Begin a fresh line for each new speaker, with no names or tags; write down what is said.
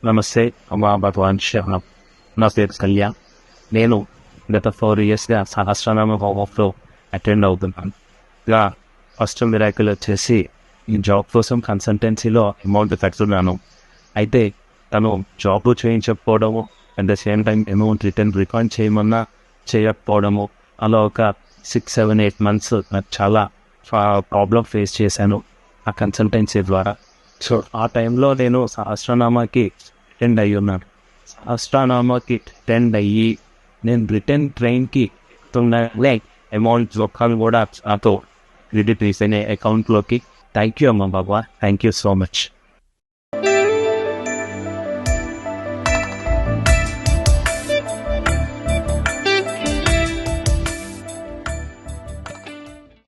నమస్తే అమ్మా భగవాన్ శరణం. నా పేరు కళ్యాణ్. నేను గత 4 yearsగా సహస్రనామ హోమంలో అటెండ్ అవుతున్నాను. ఇలా ఫస్ట్ మిరాకిల్ వచ్చేసి ఈ జాబ్ కోసం కన్సల్టెన్సీలో అమౌంట్ కడుతున్నాను. అయితే తను జాబ్ చేయించకపోవడము, at the same time amount refund చేయమన్నా చేయకపోవడము, అలా ఒక 6-7-8 months నాకు చాలా ప్రాబ్లం ఫేస్ చేశాను ఆ కన్సల్టెన్సీ ద్వారా. సో ఆ టైంలో నేను సహస్రనామాకి అటెండ్ అయ్యి ఉన్నాను. సహస్రనామాకి అటెండ్ అయ్యి నేను రిటర్న్ ట్రైన్కి ఎక్కుతుండగానే అమౌంట్ ఒక్కలు కూడా నాతో క్రెడిట్ అయినాయి అకౌంట్లోకి. థ్యాంక్ యూ అమ్మ బాబా, థ్యాంక్ యూ సో మచ్.